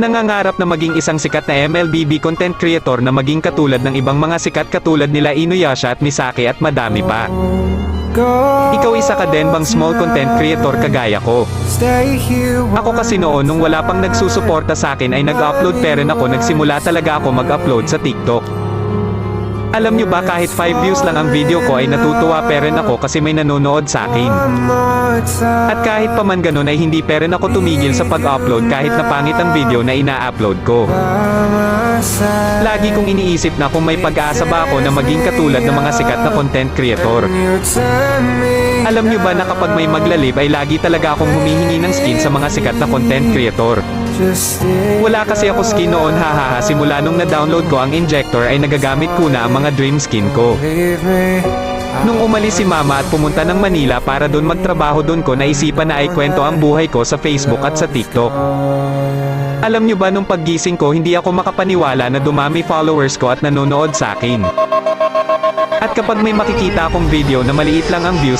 Nangangarap na maging isang sikat na MLBB content creator na maging katulad ng ibang mga sikat katulad nila Inuyasha at Misaki at madami pa. Ikaw isa ka din bang small content creator kagaya ko? Ako kasi noon nung wala pang nagsusuporta sa akin ay nag-upload pero nagsimula talaga ako mag-upload sa TikTok. Alam nyo ba kahit 5 views lang ang video ko ay natutuwa pa rin ako kasi may nanonood sa akin. At kahit pa man ganun ay hindi pa rin ako tumigil sa pag-upload kahit na pangit ang video na ina-upload ko. Lagi kong iniisip na kung may pag-asa ba ako na maging katulad ng mga sikat na content creator. Alam nyo ba na kapag may maglalib ay lagi talaga akong humihingi ng skin sa mga sikat na content creator. Wala kasi ako skin noon hahaha simula nung na-download ko ang injector ay nagagamit ko na ang mga dream skin ko. Nung umalis si mama at pumunta ng Manila para doon magtrabaho doon ko naisipan na ay kwento ang buhay ko sa Facebook at sa TikTok. Alam nyo ba nung paggising ko hindi ako makapaniwala na dumami followers ko at nanonood sa akin. At kapag may makikita akong video na maliit lang ang views,